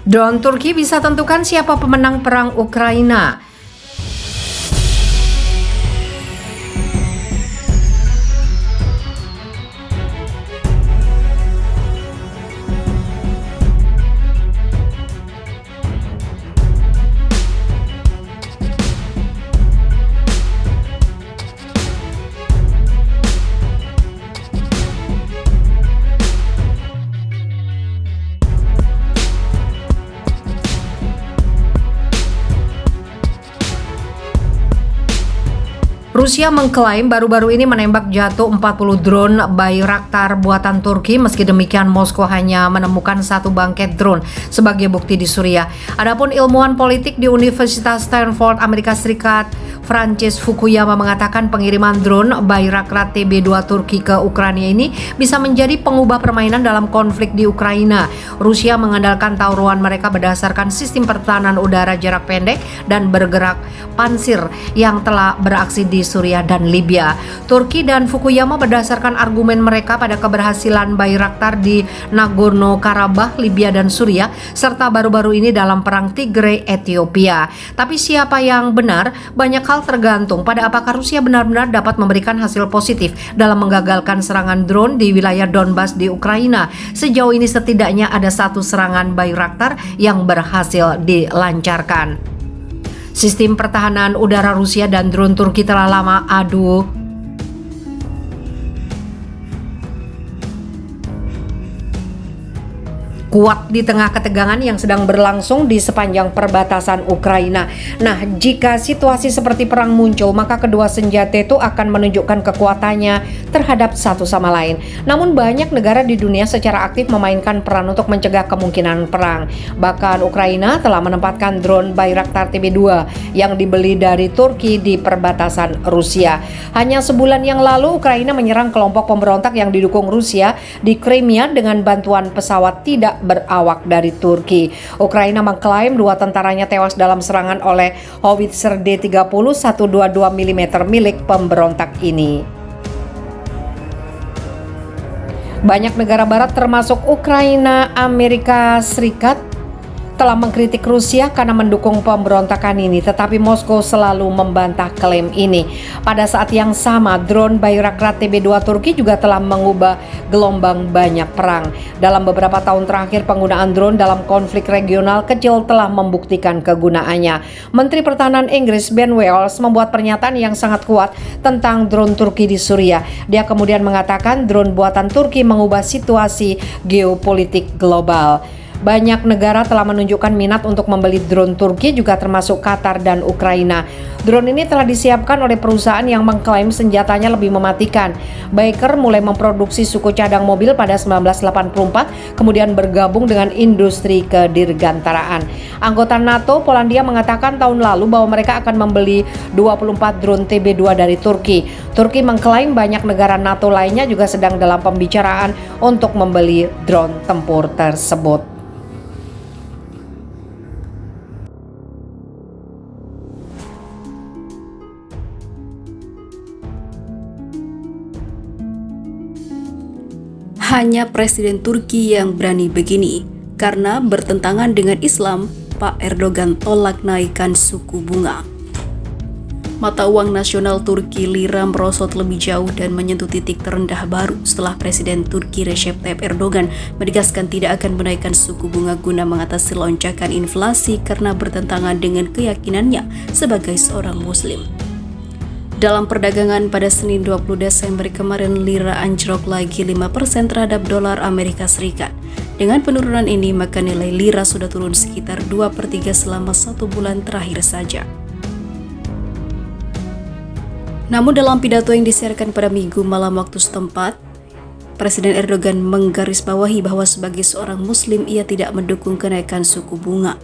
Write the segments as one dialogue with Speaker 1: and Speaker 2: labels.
Speaker 1: Drone Turki bisa tentukan siapa pemenang perang Ukraina. Rusia mengklaim baru-baru ini menembak jatuh 40 drone Bayraktar buatan Turki. Meski demikian, Moskow hanya menemukan satu bangkai drone sebagai bukti di Suriah. Adapun ilmuwan politik di Universitas Stanford, Amerika Serikat, Francis Fukuyama mengatakan pengiriman drone Bayraktar TB2 Turki ke Ukraina ini bisa menjadi pengubah permainan dalam konflik di Ukraina. Rusia mengandalkan tauruan mereka berdasarkan sistem pertahanan udara jarak pendek dan bergerak pansir yang telah beraksi di Suriah dan Libya. Turki dan Fukuyama berdasarkan argumen mereka pada keberhasilan Bayraktar di Nagorno-Karabakh, Libya dan Suriah, serta baru-baru ini dalam perang Tigray, Ethiopia. Tapi siapa yang benar? Banyak hal tergantung pada apakah Rusia benar-benar dapat memberikan hasil positif dalam menggagalkan serangan drone di wilayah Donbas di Ukraina. Sejauh ini setidaknya ada satu serangan Bayraktar yang berhasil dilancarkan. Sistem pertahanan udara Rusia dan drone Turki telah lama adu kuat di tengah ketegangan yang sedang berlangsung di sepanjang perbatasan Ukraina. Nah, jika situasi seperti perang muncul, maka kedua senjata itu akan menunjukkan kekuatannya terhadap satu sama lain. Namun banyak negara di dunia secara aktif memainkan peran untuk mencegah kemungkinan perang. Bahkan Ukraina telah menempatkan drone Bayraktar TB2 yang dibeli dari Turki di perbatasan Rusia. Hanya sebulan yang lalu, Ukraina menyerang kelompok pemberontak yang didukung Rusia di Crimea dengan bantuan pesawat tidak berawak dari Turki. Ukraina mengklaim dua tentaranya tewas dalam serangan oleh howitzer D-30 122 mm milik pemberontak ini. Banyak negara barat termasuk Ukraina, Amerika Serikat telah mengkritik Rusia karena mendukung pemberontakan ini, tetapi Moskow selalu membantah klaim ini. Pada saat yang sama, drone Bayraktar TB2 Turki juga telah mengubah gelombang banyak perang. Dalam beberapa tahun terakhir, penggunaan drone dalam konflik regional kecil telah membuktikan kegunaannya. Menteri Pertahanan Inggris Ben Wallace membuat pernyataan yang sangat kuat tentang drone Turki di Suriah. Dia kemudian mengatakan drone buatan Turki mengubah situasi geopolitik global. Banyak negara telah menunjukkan minat untuk membeli drone Turki, juga termasuk Qatar dan Ukraina. Drone ini telah disiapkan oleh perusahaan yang mengklaim senjatanya lebih mematikan. Baker mulai memproduksi suku cadang mobil pada 1984, kemudian bergabung dengan industri kedirgantaraan. Anggota NATO, Polandia mengatakan tahun lalu bahwa mereka akan membeli 24 drone TB2 dari Turki. Turki mengklaim banyak negara NATO lainnya juga sedang dalam pembicaraan untuk membeli drone tempur tersebut.
Speaker 2: Hanya Presiden Turki yang berani begini, karena bertentangan dengan Islam, Pak Erdogan tolak naikkan suku bunga. Mata uang nasional Turki lira merosot lebih jauh dan menyentuh titik terendah baru setelah Presiden Turki Recep Tayyip Erdogan menegaskan tidak akan menaikkan suku bunga guna mengatasi lonjakan inflasi karena bertentangan dengan keyakinannya sebagai seorang Muslim. Dalam perdagangan pada Senin 20 Desember kemarin, lira anjlok lagi 5% terhadap dolar Amerika Serikat. Dengan penurunan ini, maka nilai lira sudah turun sekitar 2/3 selama 1 bulan terakhir saja. Namun dalam pidato yang disiarkan pada Minggu malam waktu setempat, Presiden Erdogan menggarisbawahi bahwa sebagai seorang Muslim ia tidak mendukung kenaikan suku bunga.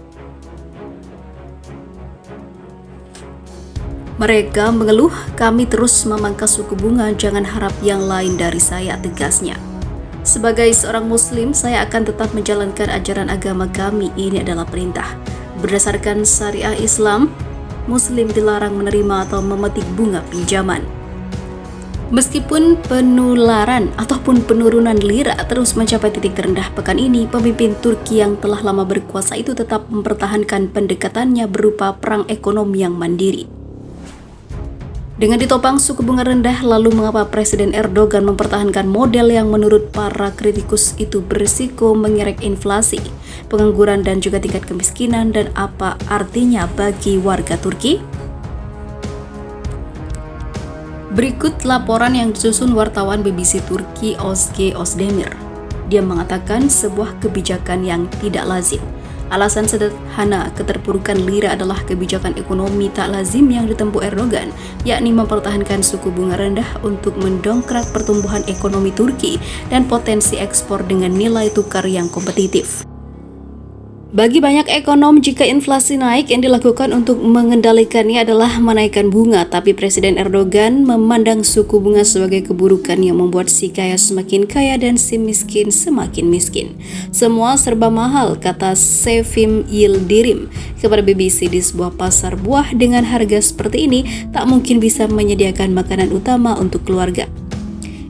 Speaker 2: Mereka mengeluh, kami terus memangkas suku bunga, jangan harap yang lain dari saya, tegasnya. Sebagai seorang Muslim, saya akan tetap menjalankan ajaran agama kami, ini adalah perintah. Berdasarkan syariah Islam, Muslim dilarang menerima atau memetik bunga pinjaman. Meskipun penularan ataupun penurunan lira terus mencapai titik terendah pekan ini, pemimpin Turki yang telah lama berkuasa itu tetap mempertahankan pendekatannya berupa perang ekonomi yang mandiri. Dengan ditopang suku bunga rendah, lalu mengapa Presiden Erdogan mempertahankan model yang menurut para kritikus itu berisiko mengerek inflasi, pengangguran dan juga tingkat kemiskinan, dan apa artinya bagi warga Turki? Berikut laporan yang disusun wartawan BBC Turki Özge Özdemir. Dia mengatakan sebuah kebijakan yang tidak lazim. Alasan sederhana keterpurukan lira adalah kebijakan ekonomi tak lazim yang ditempuh Erdogan, yakni mempertahankan suku bunga rendah untuk mendongkrak pertumbuhan ekonomi Turki dan potensi ekspor dengan nilai tukar yang kompetitif. Bagi banyak ekonom, jika inflasi naik, yang dilakukan untuk mengendalikannya adalah menaikkan bunga, tapi Presiden Erdogan memandang suku bunga sebagai keburukan yang membuat si kaya semakin kaya dan si miskin semakin miskin. Semua serba mahal, kata Sevim Yildirim kepada BBC. Di sebuah pasar buah dengan harga seperti ini, tak mungkin bisa menyediakan makanan utama untuk keluarga.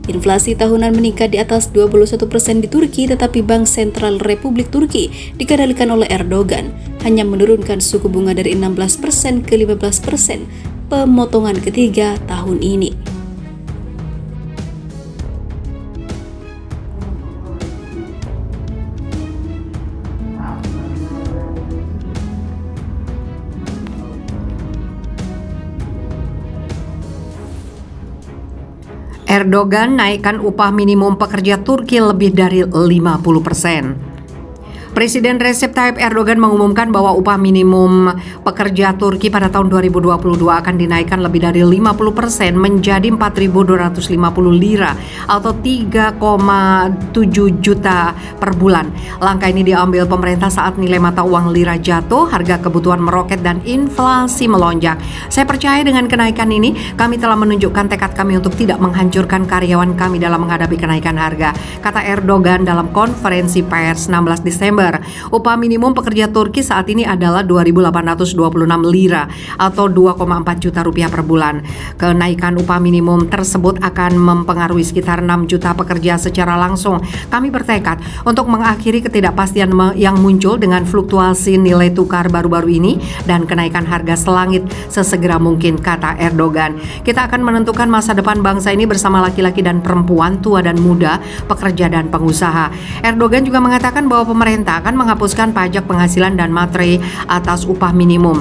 Speaker 2: Inflasi tahunan meningkat di atas 21% di Turki, tetapi Bank Sentral Republik Turki dikendalikan oleh Erdogan hanya menurunkan suku bunga dari 16% ke 15% pemotongan ketiga tahun ini.
Speaker 1: Erdogan naikkan upah minimum pekerja Turki lebih dari 50%. Presiden Recep Tayyip Erdogan mengumumkan bahwa upah minimum pekerja Turki pada tahun 2022 akan dinaikkan lebih dari 50% menjadi 4.250 lira atau 3,7 juta per bulan. Langkah ini diambil pemerintah saat nilai mata uang lira jatuh, harga kebutuhan meroket dan inflasi melonjak. Saya percaya dengan kenaikan ini, kami telah menunjukkan tekad kami untuk tidak menghancurkan karyawan kami dalam menghadapi kenaikan harga, kata Erdogan dalam konferensi pers 16 Desember. Upah minimum pekerja Turki saat ini adalah 2.826 lira atau 2,4 juta rupiah per bulan. Kenaikan upah minimum tersebut akan mempengaruhi sekitar 6 juta pekerja secara langsung. Kami bertekad untuk mengakhiri ketidakpastian yang muncul dengan fluktuasi nilai tukar baru-baru ini dan kenaikan harga selangit sesegera mungkin, kata Erdogan. Kita akan menentukan masa depan bangsa ini bersama laki-laki dan perempuan, tua dan muda, pekerja dan pengusaha. Erdogan juga mengatakan bahwa pemerintah akan menghapuskan pajak penghasilan dan materai atas upah minimum.